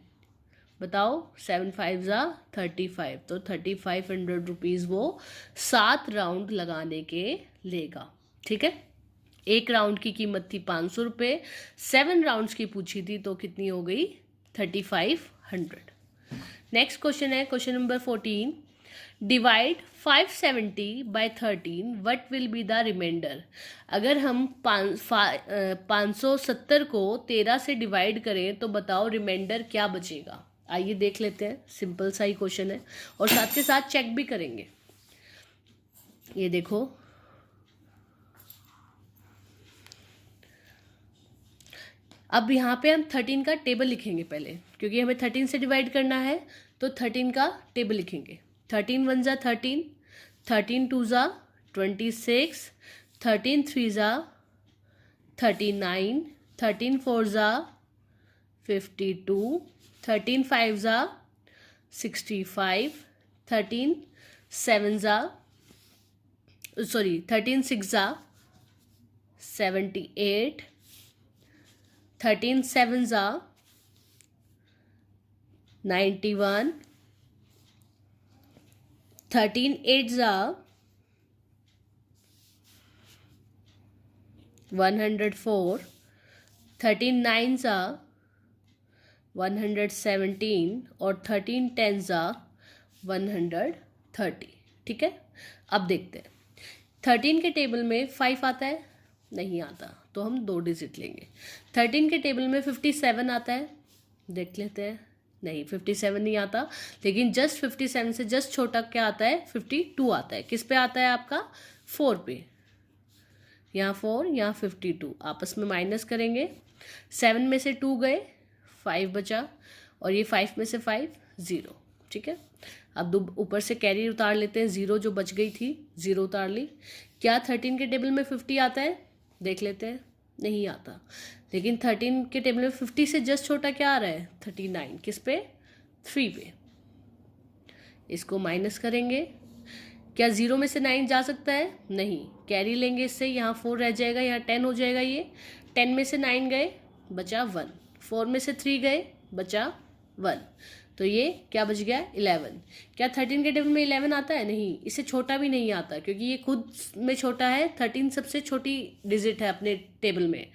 बताओ, 7 5 35, तो 3500 रुपीज़ वो 7 राउंड लगाने के लेगा। ठीक है, 1 राउंड की कीमत थी 500 रुपये, 7 राउंड्स की पूछी थी तो कितनी हो गई 3500। नेक्स्ट क्वेश्चन है question number 14, divide 570 by 13 what will be the remainder. अगर हम 570 को 13 से डिवाइड करें तो बताओ रिमाइंडर क्या बचेगा। आइए देख लेते हैं, सिंपल सा ही क्वेश्चन है और साथ के साथ चेक भी करेंगे। ये देखो, अब यहाँ पे हम 13 का टेबल लिखेंगे पहले, क्योंकि हमें 13 से डिवाइड करना है, तो 13 का टेबल लिखेंगे। 13 1 13, 13 2 26, 13 3 39, 13 4 52, 13 5 65, 13 7 13 6 78, 13 7 91, 13 8 104, 13 9 117 और 13 10 130। ठीक है, अब देखते हैं 13 के टेबल में 5 आता है, नहीं आता, तो हम 2 डिजिट लेंगे। 13 के टेबल में 57 आता है, देख लेते हैं, नहीं 57 नहीं आता, लेकिन जस्ट 57 से जस्ट छोटा क्या आता है 52 आता है। किस पे आता है आपका 4 पे, यहाँ 4 यहाँ 52, आपस में माइनस करेंगे, 7 में से 2 गए, 5 बचा, और ये 5 में से 5 0। ठीक है, अब ऊपर से कैरी उतार लेते हैं, 0 जो बच गई थी 0 उतार ली। क्या 13 के टेबल में 50 आता है, देख लेते हैं, नहीं आता, लेकिन 13 के टेबल में 50 से जस्ट छोटा क्या आ रहा है 39, किस पे 3 पे। इसको माइनस करेंगे, क्या 0 में से 9 जा सकता है, नहीं, कैरी लेंगे इससे, यहाँ 4 रह जाएगा, यहाँ 10 हो जाएगा, ये 10 में से 9 गए, बचा 1, 4 में से 3 गए, बचा 1, तो ये क्या बच गया 11। क्या 13 के टेबल में 11 आता है? नहीं, इससे छोटा भी नहीं आता क्योंकि ये खुद में छोटा है। 13 सबसे छोटी डिजिट है अपने टेबल में,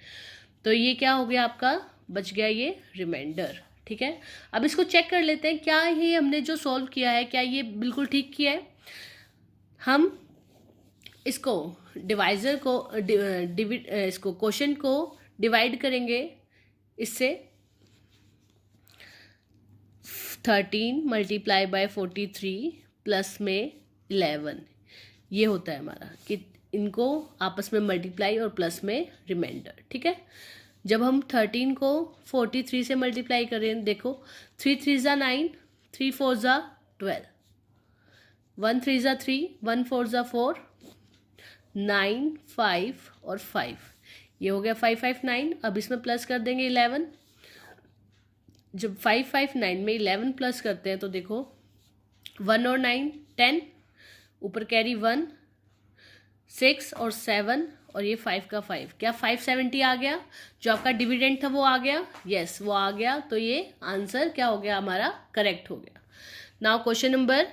तो ये क्या हो गया आपका, बच गया ये रिमाइंडर। ठीक है, अब इसको चेक कर लेते हैं क्या ये हमने जो सॉल्व किया है क्या ये बिल्कुल ठीक किया है। हम इसको डिवाइजर को इसको क्वोशंट को डिवाइड करेंगे इससे। 13 मल्टीप्लाई बाय 43 प्लस में 11, ये होता है हमारा कि इनको आपस में मल्टीप्लाई और प्लस में रिमाइंडर। ठीक है, जब हम 13 को 43 से मल्टीप्लाई करें, देखो 3 3 ज़ा 9, 3 4 ज़ा 12, 1 3 ज़ा 3, 1 4 ज़ा 4, 9 5 और 5, ये हो गया 5 5 9। अब इसमें प्लस कर देंगे 11। जब 5 5 9 में 11 प्लस करते हैं तो देखो 1 और 9 10, ऊपर कैरी 1, 6 और 7 और ये 5 का 5, क्या 570 आ गया? जो आपका डिविडेंड था वो आ गया? यस, वो आ गया। तो ये आंसर क्या हो गया हमारा, करेक्ट हो गया। नाउ क्वेश्चन नंबर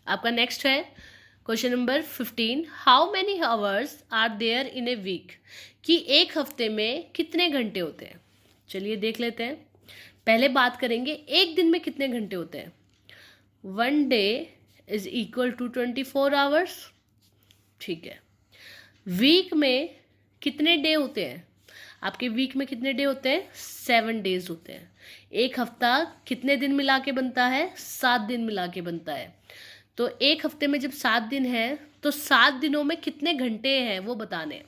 आपका नेक्स्ट है question number 15। How many hours are there in a week, कि एक हफ्ते में कितने घंटे होते हैं। चलिए देख लेते हैं। पहले बात करेंगे एक दिन में कितने घंटे होते हैं। 1 day is equal to 24 hours. ठीक है, वीक में कितने डे होते हैं? आपके वीक में कितने डे होते हैं? 7 डेज होते हैं। एक हफ्ता कितने दिन मिला के बनता है? 7 दिन मिला के बनता है। तो एक हफ्ते में जब 7 दिन है तो 7 दिनों में कितने घंटे हैं वो बताने।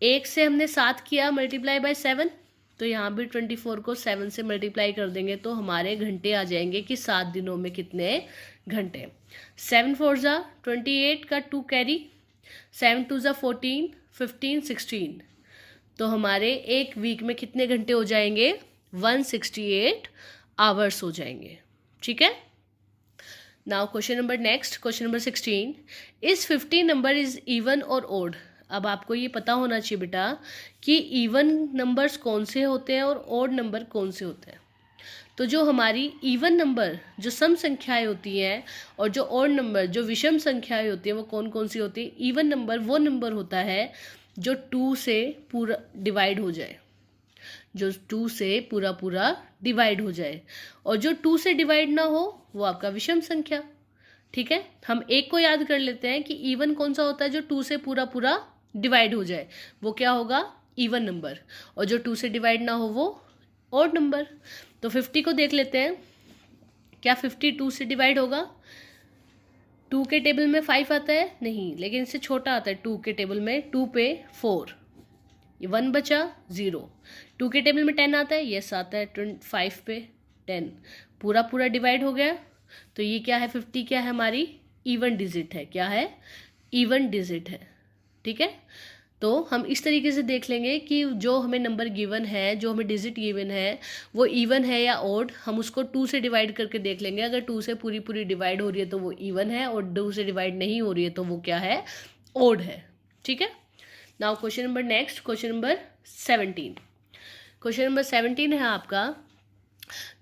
एक से हमने 7 किया मल्टीप्लाई बाय 7, तो यहाँ भी 24 को 7 से मल्टीप्लाई कर देंगे तो हमारे घंटे आ जाएंगे कि 7 दिनों में कितने घंटे। 7 4 ज़ा 28 का 2 कैरी, 7 2 ज़ा 14, 15 16, तो हमारे एक वीक में कितने घंटे हो जाएंगे? 168 आवर्स हो जाएंगे। ठीक है, now question number next, question number 16। Is 50 number is even और ओड। अब आपको ये पता होना चाहिए बेटा कि इवन नंबर्स कौन से होते हैं और ओड नंबर कौन से होते हैं। तो जो हमारी इवन नंबर जो सम संख्याएं होती हैं और जो ओड नंबर जो विषम संख्याएं होती हैं वो कौन कौन सी होती है। इवन नंबर वो नंबर होता है जो 2 से पूरा डिवाइड हो जाए, जो 2 से पूरा पूरा डिवाइड हो जाए, और जो 2 से डिवाइड ना हो वो आपका विषम संख्या। ठीक है, हम एक को याद कर लेते हैं कि इवन कौन सा होता है, जो 2 से पूरा पूरा डिवाइड हो जाए, वो क्या होगा? Even number. और जो 2 से डिवाइड ना हो वो ऑड नंबर। तो 50 को देख लेते हैं, क्या 50 2 से डिवाइड होगा? 2 के टेबल में 5 आता है? नहीं, लेकिन इससे छोटा आता है 2 के टेबल में। 2 पे 4, ये 1 बचा 0। 2 के टेबल में 10 आता है? यस आता है। 5 पे 10, पूरा पूरा डिवाइड हो गया। तो ये क्या है? 50 क्या है हमारी? इवन डिजिट है। क्या है? इवन डिजिट है। ठीक है, तो हम इस तरीके से देख लेंगे कि जो हमें नंबर गिवन है, जो हमें डिजिट गिवन है, वो इवन है या ऑड। हम उसको 2 से डिवाइड करके देख लेंगे। अगर 2 से पूरी पूरी डिवाइड हो रही है तो वो इवन है, और 2 से डिवाइड नहीं हो रही है तो वो क्या है? ऑड है। ठीक है, now question number next, question number 17। Question number 17 है आपका,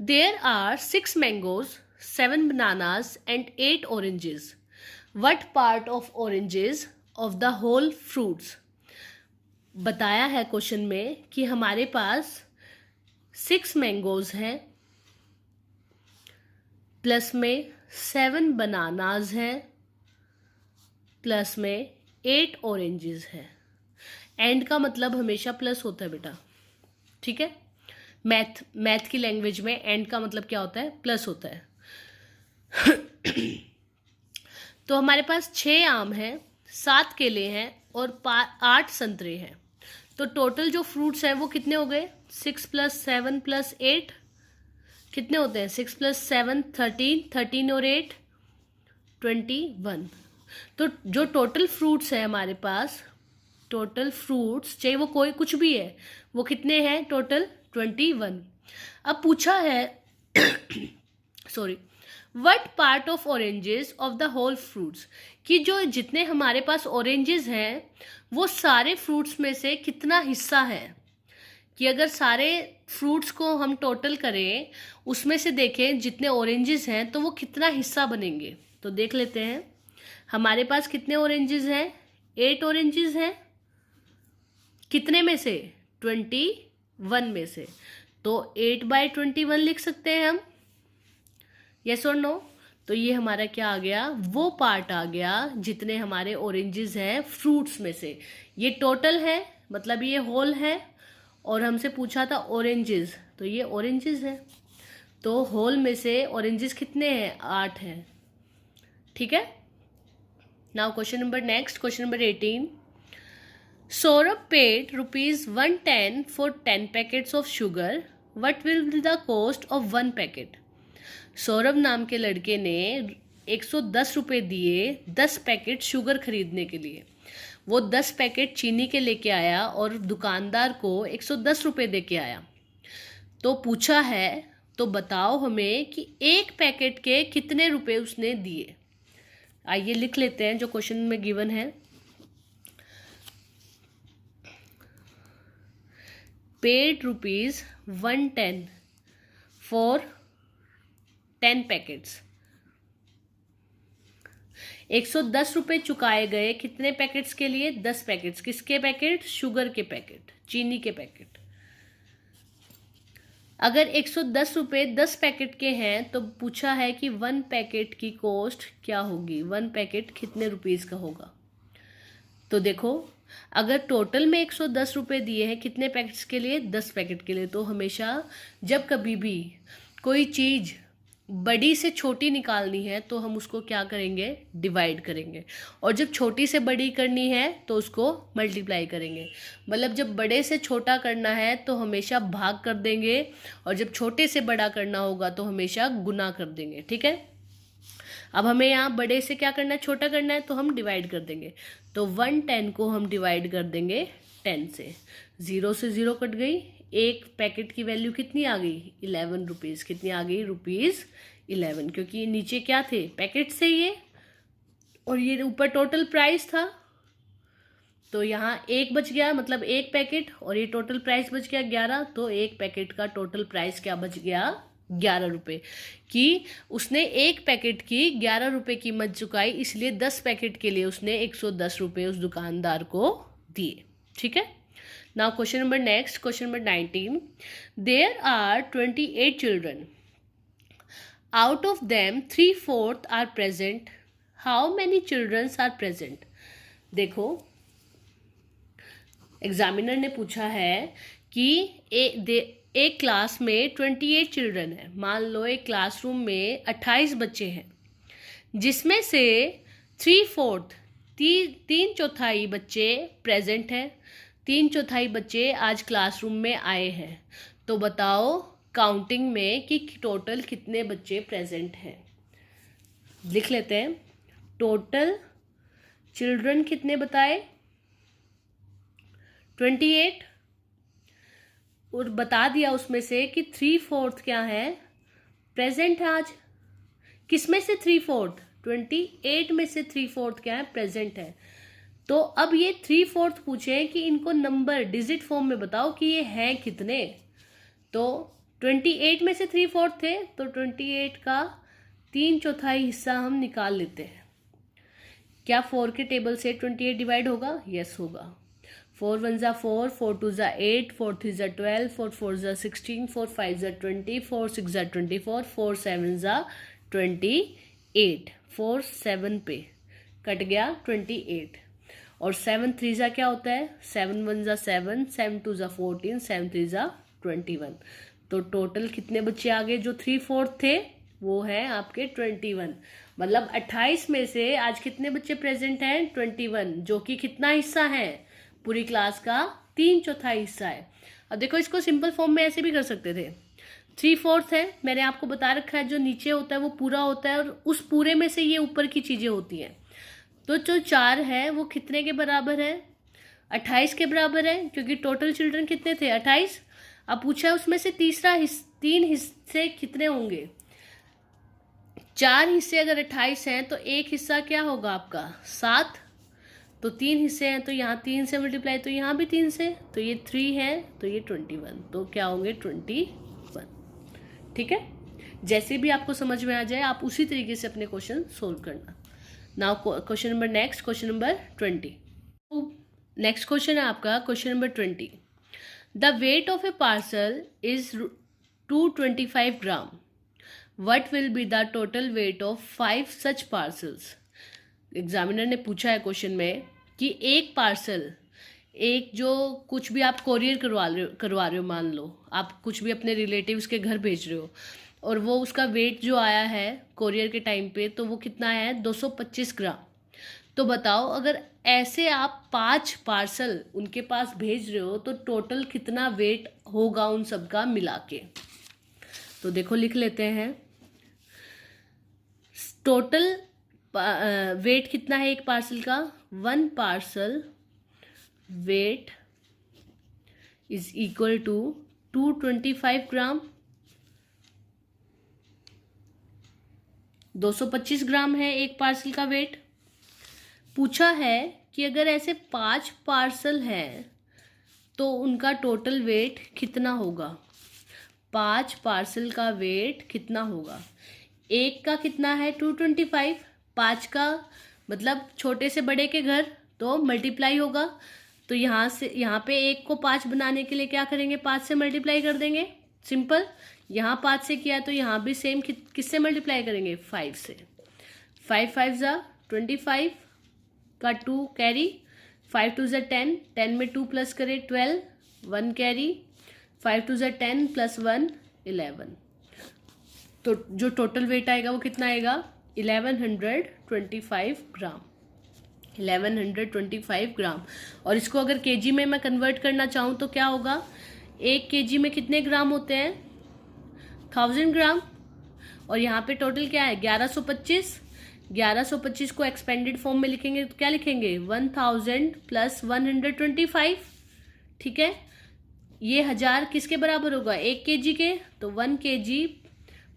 there are 6 mangoes, 7 bananas and 8 oranges. What part of oranges of the whole fruits? बताया है क्वेश्चन में कि हमारे पास 6 मैंगोज हैं, प्लस में 7 बनानाज हैं, प्लस में 8 ऑरेंजेस हैं। एंड का मतलब हमेशा प्लस होता है बेटा। ठीक है, मैथ की लैंग्वेज में एंड का मतलब क्या होता है? प्लस होता है। तो हमारे पास 6 आम हैं, 7 केले हैं और 8 संतरे हैं। तो टोटल जो फ्रूट्स हैं वो कितने हो गए? 6 + 7 + 8 कितने होते हैं? 6 + 7 13, 13 और 8 21। तो जो टोटल फ्रूट्स है हमारे पास, टोटल फ्रूट्स चाहे वो कोई कुछ भी है, वो कितने हैं? टोटल 21। अब पूछा है sorry, what part of oranges of the whole fruits, कि जो जितने हमारे पास ऑरेंजेस हैं वो सारे फ्रूट्स में से कितना हिस्सा है, कि अगर सारे फ्रूट्स को हम टोटल करें, उसमें से देखें जितने ऑरेंजेस हैं तो वो कितना हिस्सा बनेंगे। तो देख लेते हैं हमारे पास कितने ऑरेंजेस हैं, 8 ऑरेंजेस हैं। कितने में से, 21 में से। तो 8/21 लिख सकते हैं हम, यस और नो। तो ये हमारा क्या आ गया, वो पार्ट आ गया जितने हमारे ऑरेंजेस हैं फ्रूट्स में से। ये टोटल है, मतलब ये होल है, और हमसे पूछा था ऑरेंजेस, तो ये ऑरेंजेस है। तो होल में से ऑरेंजेस कितने हैं, 8 हैं। ठीक है। Now question number next, question number 18। Saurabh paid ₹110 for 10 packets of sugar. What will be the cost of 1 packet? Saurabh नाम के लड़के ने 110 रुपये दिए 10 पैकेट शुगर खरीदने के लिए। वो 10 पैकेट चीनी के लेके आया और दुकानदार को 110 रुपये दे के आया। तो पूछा है, तो बताओ हमें कि एक पैकेट के कितने रुपए उसने दिए। आइए लिख लेते हैं जो क्वेश्चन में गिवन है। Paid ₹110 for 10 packets. 110 रुपये चुकाए गए कितने पैकेट्स के लिए, 10 पैकेट्स। किसके पैकेट, शुगर के पैकेट, चीनी के पैकेट। अगर 110 रुपये 10 पैकेट के हैं तो पूछा है कि 1 पैकेट की कॉस्ट क्या होगी, 1 पैकेट कितने रुपीस का होगा। तो देखो, अगर टोटल में 110 रुपये दिए हैं कितने पैकेट्स के लिए, 10 पैकेट के लिए, तो हमेशा जब कभी भी कोई चीज़ बड़ी से छोटी निकालनी है तो हम उसको क्या करेंगे, डिवाइड करेंगे। और जब छोटी से बड़ी करनी है तो उसको मल्टीप्लाई करेंगे। मतलब जब बड़े से छोटा करना है तो हमेशा भाग कर देंगे, और जब छोटे से बड़ा करना होगा तो हमेशा गुना कर देंगे। ठीक है। अब हमें यहाँ बड़े से क्या करना है, छोटा करना है, तो हम डिवाइड कर देंगे। तो 110 को हम डिवाइड कर देंगे 10 से। 0 से 0 कट गई, एक पैकेट की वैल्यू कितनी आ गई, 11 रुपीज़। कितनी आ गई, ₹11, क्योंकि नीचे क्या थे, पैकेट से ये, और ये ऊपर टोटल प्राइस था। तो यहाँ एक बच गया, मतलब एक पैकेट, और ये टोटल प्राइस बच गया 11। तो एक पैकेट का टोटल प्राइस क्या बच गया, 11 रुपये। कि उसने एक पैकेट की 11 रुपये कीमत चुकाई, इसलिए 10 पैकेट के लिए उसने 110 रुपये उस दुकानदार को दिए। ठीक है। Now question number next, question number 19। There are 28 children, out of them 3/4 are present. How many childrens are present. देखो, एग्जामिनर ने पूछा है कि एक क्लास में 28 चिल्ड्रन है। मान लो एक क्लासरूम में 28 बच्चे हैं, जिसमें से 3/4 तीन चौथाई बच्चे प्रेजेंट हैं, 3/4 बच्चे आज क्लासरूम में आए हैं। तो बताओ काउंटिंग में कि टोटल कितने बच्चे प्रेजेंट हैं। लिख लेते हैं। टोटल चिल्ड्रन कितने बताए, 28, और बता दिया उसमें से कि 3/4 क्या है, प्रेजेंट है आज। किस में से 3/4, 28 में से 3/4 क्या है, प्रेजेंट है। तो अब ये 3/4 पूछे कि इनको नंबर डिजिट फॉर्म में बताओ कि ये हैं कितने। तो 28 में से 3/4 थे, तो 28 का 3/4 हिस्सा हम निकाल लेते हैं। क्या 4 के टेबल से 28 डिवाइड होगा, यस होगा। 4 1 ज़ा 4, 4 2 ज़ा 8, 4 3 ज़ा 12, 4 4 ज़ा 16, 4 5 ज़ा 20, 4 6 ज़ा 24, 4 7 ज़ा 28। 4 7 पे कट गया 28, और 7 3 ज़ा क्या होता है, 7 1 ज़ा 7, 7 2 ज़ा 14, 7 3 ज़ा 21। तो टोटल कितने बच्चे आ गए, जो 3/4 थे वो है आपके 21। मतलब 28 में से आज कितने बच्चे प्रेजेंट हैं, 21, जो कि कितना हिस्सा है, पूरी क्लास का 3/4 हिस्सा है। अब देखो, इसको सिंपल फॉर्म में ऐसे भी कर सकते थे। 3/4 है, मैंने आपको बता रखा है, जो नीचे होता है वो पूरा होता है, और उस पूरे में से ये ऊपर की चीज़ें होती हैं। तो जो 4 है वो कितने के बराबर है, 28 के बराबर है, क्योंकि टोटल चिल्ड्रन कितने थे, 28। अब पूछा उसमें से 3 हिस्से कितने होंगे। 4 हिस्से अगर 28 हैं तो एक हिस्सा क्या होगा आपका, 7। तो 3 हिस्से हैं, तो यहाँ 3 से मल्टीप्लाई, तो यहाँ भी 3 से, तो ये 3 है, तो ये 21, तो क्या होंगे 21। ठीक है, जैसे भी आपको समझ में आ जाए आप उसी तरीके से अपने क्वेश्चन सोल्व करना। Now question number next, question number 20। Next question है आपका question number 20। The weight of A parcel is 225 gram. What will be the total weight of 5 such parcels? Examiner ने पूछा है क्वेश्चन में कि एक पार्सल, एक जो कुछ भी आप कोरियर करवा रहे हो, मान लो आप कुछ भी अपने रिलेटिव्स के घर भेज रहे हो और वो उसका वेट जो आया है कोरियर के टाइम पे, तो वो कितना है 225 ग्राम। तो बताओ अगर ऐसे आप 5 पार्सल उनके पास भेज रहे हो तो टोटल कितना वेट होगा उन सब का मिला के। तो देखो लिख लेते हैं, टोटल वेट कितना है एक पार्सल का, 1 parcel weight is equal to 225 gram. 225 gram है एक पार्सल का वेट। पूछा है कि अगर ऐसे 5 पार्सल हैं तो उनका टोटल वेट कितना होगा। 5 पार्सल का वेट कितना होगा। एक का कितना है 225, 5 का मतलब छोटे से बड़े के घर, तो मल्टीप्लाई होगा। तो यहाँ से यहाँ पे एक को 5 बनाने के लिए क्या करेंगे, 5 से मल्टीप्लाई कर देंगे, सिंपल। यहाँ 5 से किया तो यहाँ भी सेम किससे मल्टीप्लाई करेंगे, 5 से। 5 5 ज़ा 25 का 2 कैरी, 5 2 ज़ा 10, 10 में 2 प्लस करें 12, 1 कैरी, 5 2 ज़ा 10 प्लस 1 11। तो जो टोटल वेट आएगा वो कितना आएगा 1125 ग्राम। 1125 ग्राम। और इसको अगर केजी में मैं कन्वर्ट करना चाहूँ तो क्या होगा, 1 केजी में कितने ग्राम होते हैं 1000 ग्राम। और यहाँ पे टोटल क्या है 1125। 1125 को एक्सपेंडेड फॉर्म में लिखेंगे तो क्या लिखेंगे 1000 प्लस 125। ठीक है, ये 1000 किसके बराबर होगा 1 केजी के, तो 1 केजी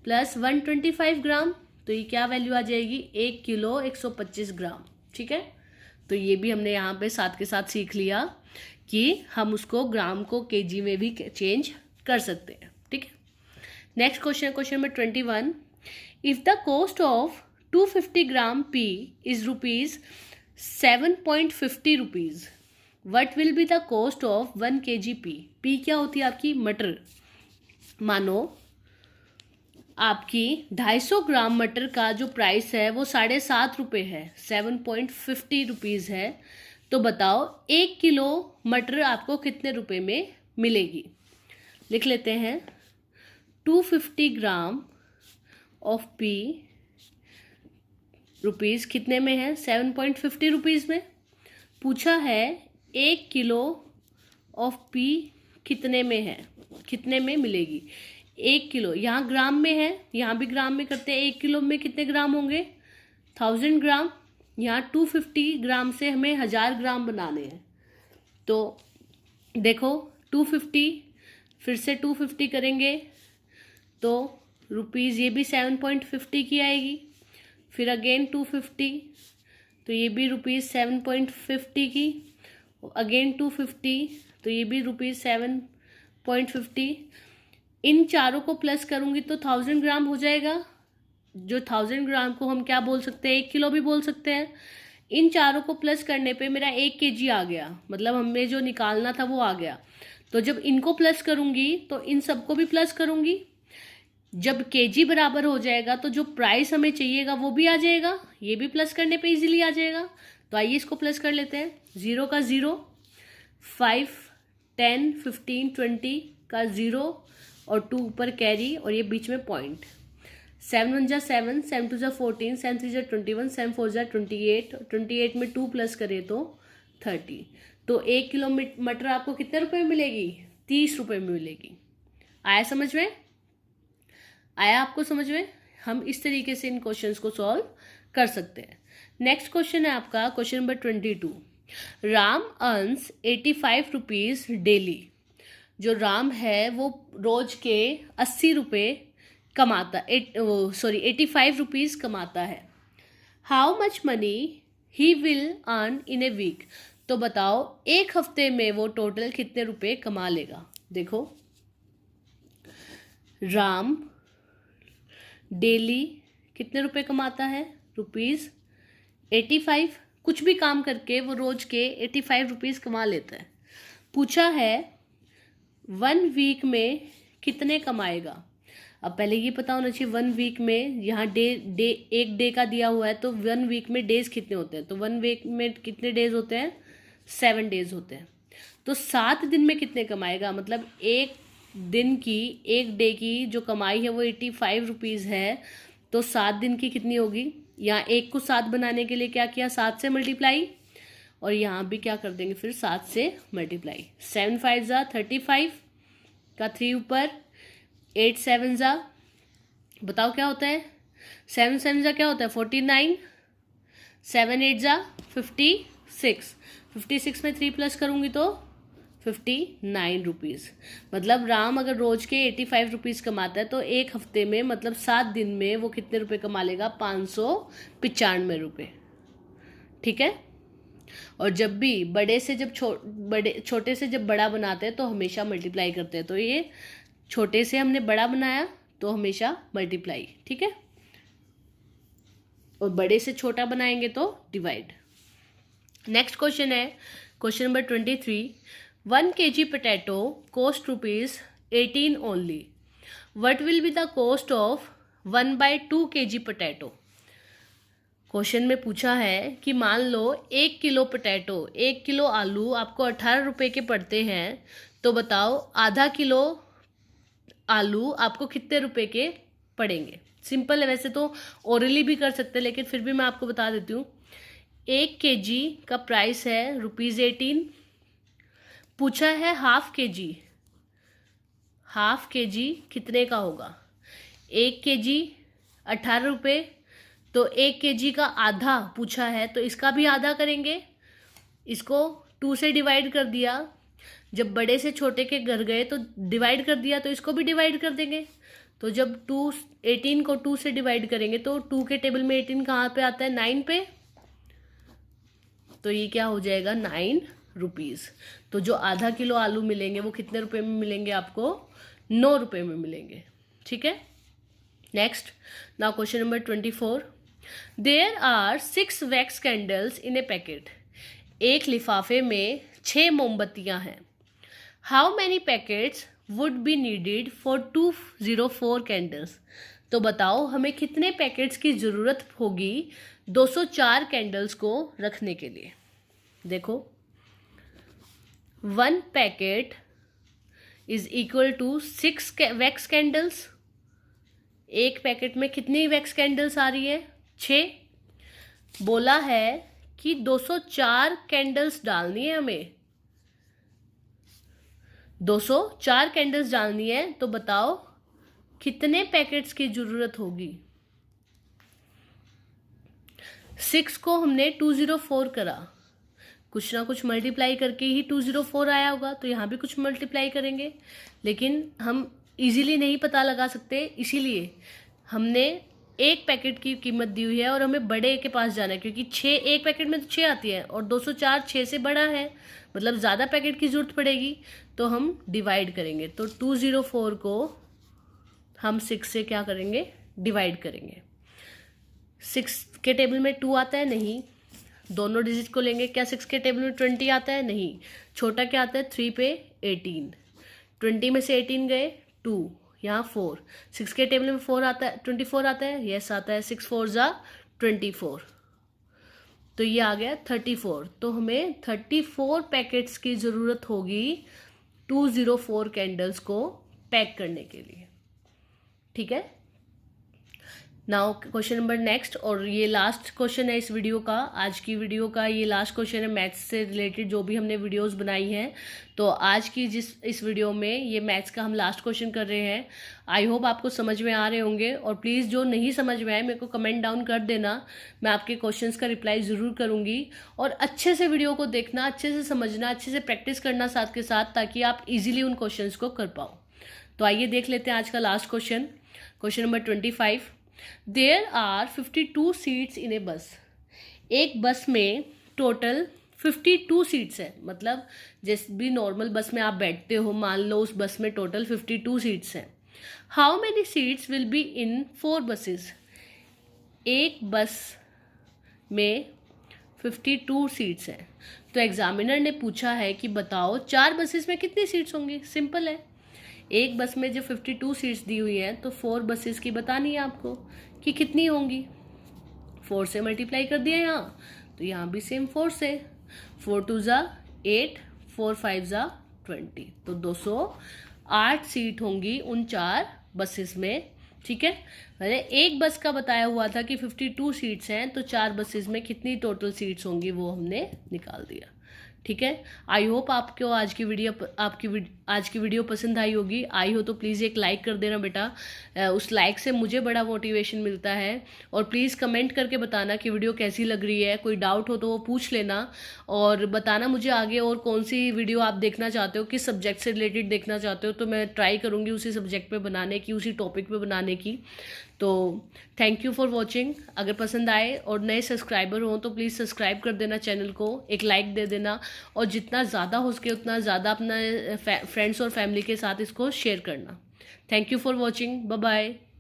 प्लस 125 ग्राम, तो ये क्या वैल्यू आ जाएगी 1 किलो 125 ग्राम। ठीक है, तो ये भी हमने यहाँ पे साथ के साथ सीख लिया कि हम उसको ग्राम को केजी में भी चेंज कर सकते हैं। ठीक है, next question, question number 21। If the cost of 250 gram P is rupees 7.50 rupees, what will be the cost of 1 kg P. P क्या होती है आपकी मटर। मानो आपकी 250 ग्राम मटर का जो प्राइस है वो 7.5 रुपये है, 7.50 रुपीज़ है। तो बताओ 1 किलो मटर आपको कितने रुपए में मिलेगी। लिख लेते हैं 250 ग्राम ऑफ पी रुपीज़ कितने में है 7.50 रुपीज़ में। पूछा है 1 किलो ऑफ पी कितने में है, कितने में मिलेगी। 1 किलो यहाँ ग्राम में है, यहाँ भी ग्राम में करते हैं। 1 किलो में कितने ग्राम होंगे 1000 ग्राम। यहाँ 250 ग्राम से हमें 1000 ग्राम बनाने हैं। तो देखो 250 फिर से 250 करेंगे तो रुपीज़ ये भी 7.50 की आएगी। फिर अगेन 250 तो ये भी रुपीज़ 7.50 की। अगेन 250 तो ये भी रुपीज़ 7.50। इन चारों को प्लस करूँगी तो 1000 ग्राम हो जाएगा। जो 1000 ग्राम को हम क्या बोल सकते हैं 1 किलो भी बोल सकते हैं। इन चारों को प्लस करने पे मेरा 1 केजी आ गया, मतलब हमें जो निकालना था वो आ गया। तो जब इनको प्लस करूँगी तो इन सबको भी प्लस करूँगी। जब केजी बराबर हो जाएगा तो जो प्राइस हमें चाहिएगा वो भी आ जाएगा, ये भी प्लस करने पे इजीली आ जाएगा। तो आइए इसको प्लस कर लेते हैं। 0 का 0, 5 10 15 20 का 0 और 2 ऊपर कैरी और ये बीच में पॉइंट। 7 1 जा 7, 7 2 जा 14, 7 3 जा 21, 7 4 जा 28, 28 में 2 प्लस करें तो 30। तो 1 किलो मटर आपको कितने रुपए में मिलेगी 30 रुपए में मिलेगी। आया समझ में, आया आपको समझ में। हम इस तरीके से इन क्वेश्चंस को सॉल्व कर सकते हैं। नेक्स्ट क्वेश्चन है आपका question number 22। Ram earns 85 rupees daily. जो राम है वो रोज के 80 रुपये कमाता 85 रुपीज़ कमाता है। How much money he will earn in a week. तो बताओ एक हफ्ते में वो टोटल कितने रुपए कमा लेगा। देखो, राम डेली कितने रुपए कमाता है, ₹85। कुछ भी काम करके वो रोज के 85 रुपीज़ कमा लेता है। पूछा है 1 वीक में कितने कमाएगा। अब पहले ये पता होना चाहिए 1 वीक में, यहाँ एक डे का दिया हुआ है तो 1 वीक में डेज कितने होते हैं। तो 1 वीक में कितने डेज होते हैं, 7 डेज होते हैं। तो 7 दिन में कितने कमाएगा, मतलब एक दिन की, एक डे की जो कमाई है वो 85 रुपीज़ है। तो 7 दिन की कितनी होगी। यहाँ एक को 7 बनाने के लिए क्या किया, 7 से मल्टीप्लाई, और यहाँ भी क्या कर देंगे फिर 7 से मल्टीप्लाई। 7 5 जा 35 का 3 ऊपर, 8 7 जा, बताओ क्या होता है, 7 7 जा क्या होता है 49, 7 8 जा 56, 56 में 3 प्लस करूँगी तो 59 रुपीज़। मतलब राम अगर रोज के 85 रुपीज़ कमाता है तो एक हफ्ते में मतलब 7 दिन में वो कितने रुपए कमा लेगा, 595 रुपये। ठीक है। और जब भी बड़े से जब छोटे से जब बड़ा बनाते हैं तो हमेशा मल्टीप्लाई करते हैं। तो ये छोटे से हमने बड़ा बनाया तो हमेशा मल्टीप्लाई, ठीक है, और बड़े से छोटा बनाएंगे तो डिवाइड। नेक्स्ट क्वेश्चन है question number 23। 1 kg potato cost ₹18 only. What will be the cost of 1/2 kg potato? Question में पूछा है कि मान लो 1 किलो पोटैटो, 1 किलो आलू आपको 18 रुपये के पड़ते हैं। तो बताओ आधा किलो आलू आपको कितने रुपए के पड़ेंगे। सिंपल है, वैसे तो ओरली भी कर सकते हैं लेकिन फिर भी मैं आपको बता देती हूँ। 1 kg का प्राइस है ₹18। पूछा है हाफ के जी, हाफ के जी कितने का होगा। 1 kg 18 रुपये, तो 1 kg का आधा पूछा है तो इसका भी आधा करेंगे। इसको 2 से डिवाइड कर दिया, जब बड़े से छोटे के घर गए तो डिवाइड कर दिया, तो इसको भी डिवाइड कर देंगे। तो जब 18 को 2 से डिवाइड करेंगे तो 2 के टेबल में 18 कहाँ पे आता है, 9 पे। तो ये क्या हो जाएगा, 9 रुपीज़। तो जो आधा किलो आलू मिलेंगे वो कितने रुपए में मिलेंगे आपको, 9 रुपये में मिलेंगे। ठीक है। Next, now question number 24। There are 6 wax candles in a packet. एक लिफाफे में 6 मोमबत्तियां हैं। How many packets would be needed for 204 candles. तो बताओ हमें कितने पैकेट्स की ज़रूरत होगी 204 कैंडल्स को रखने के लिए। देखो, 1 packet is equal to 6 wax candles. एक पैकेट में कितनी वैक्स कैंडल्स आ रही है, 6। बोला है कि 204 कैंडल्स डालनी है हमें, 204 कैंडल्स डालनी है। तो बताओ कितने पैकेट्स की जरूरत होगी। 6 को हमने 204 करा, कुछ ना कुछ मल्टीप्लाई करके ही 204 आया होगा, तो यहाँ भी कुछ मल्टीप्लाई करेंगे, लेकिन हम इजीली नहीं पता लगा सकते, इसीलिए हमने एक पैकेट की कीमत दी हुई है और हमें बड़े के पास जाना है, क्योंकि 6 एक पैकेट में तो 6 आती है और 204 6 से बड़ा है, मतलब ज़्यादा पैकेट की ज़रूरत पड़ेगी। तो हम डिवाइड करेंगे, तो 204 को हम 6 से क्या करेंगे, डिवाइड करेंगे। 6 के टेबल में 2 आता है, नहीं। दोनों डिजिट को लेंगे, क्या 6 के टेबल में 20 आता है, नहीं। छोटा क्या आता है, 3 पे 18, 20 में से 18 गए 2, यहाँ 4। 6 के टेबल में 4 आता है, 24 आता है, यस आता है। 6 4 जा 24, तो ये आ गया 34। तो हमें 34 पैकेट्स की ज़रूरत होगी 204 कैंडल्स को पैक करने के लिए। ठीक है। नाउ क्वेश्चन नंबर नेक्स्ट, और ये लास्ट क्वेश्चन है इस वीडियो का, आज की वीडियो का ये लास्ट क्वेश्चन है मैथ्स से रिलेटेड जो भी हमने वीडियोस बनाई हैं। तो आज की इस वीडियो में ये मैथ्स का हम लास्ट क्वेश्चन कर रहे हैं। आई होप आपको समझ में आ रहे होंगे, और प्लीज़ जो नहीं समझ में आए मेरे को कमेंट डाउन कर देना, मैं आपके क्वेश्चंस का रिप्लाई ज़रूर करूँगी। और अच्छे से वीडियो को देखना, अच्छे से समझना, अच्छे से प्रैक्टिस करना साथ के साथ, ताकि आप ईजिली उन क्वेश्चंस को कर पाओ। तो आइए देख लेते हैं आज का last question, question number 25। There are 52 seats in a bus. एक बस में टोटल 52 सीट्स है, मतलब जिस भी नॉर्मल बस में आप बैठते हो, मान लो उस बस में टोटल 52 सीट्स हैं। How many seats will be in 4 buses? एक बस में 52 सीट्स हैं, तो एग्जामिनर ने पूछा है कि बताओ 4 बसेस में कितनी सीट्स होंगी। सिंपल है, एक बस में जो 52 सीट्स दी हुई हैं तो 4 बसेस की बतानी है आपको कि कितनी होंगी। 4 से मल्टीप्लाई कर दिया यहाँ, तो यहाँ भी सेम 4 से। 4 2 ज़ा 8, 4 5 ज़ा 20, तो 208 सीट होंगी उन 4 बसेस में। ठीक है, मैंने एक बस का बताया हुआ था कि 52 सीट्स हैं, तो 4 बसेस में कितनी टोटल सीट्स होंगी वो हमने निकाल दिया। ठीक है, आई होप आपको आज की वीडियो पसंद आई होगी। आई हो तो प्लीज़ एक लाइक कर देना बेटा, उस लाइक से मुझे बड़ा मोटिवेशन मिलता है। और प्लीज़ कमेंट करके बताना कि वीडियो कैसी लग रही है, कोई डाउट हो तो वो पूछ लेना, और बताना मुझे आगे और कौन सी वीडियो आप देखना चाहते हो, किस सब्जेक्ट से रिलेटेड देखना चाहते हो, तो मैं ट्राई करूँगी उसी सब्जेक्ट पे बनाने की, उसी टॉपिक पे बनाने की। तो थैंक यू फॉर वॉचिंग। अगर पसंद आए और नए सब्सक्राइबर हों तो प्लीज़ सब्सक्राइब कर देना चैनल को, एक लाइक दे देना, और जितना ज़्यादा हो सके उतना ज़्यादा अपना फ्रेंड्स और फैमिली के साथ इसको शेयर करना। Thank you for watching, bye bye.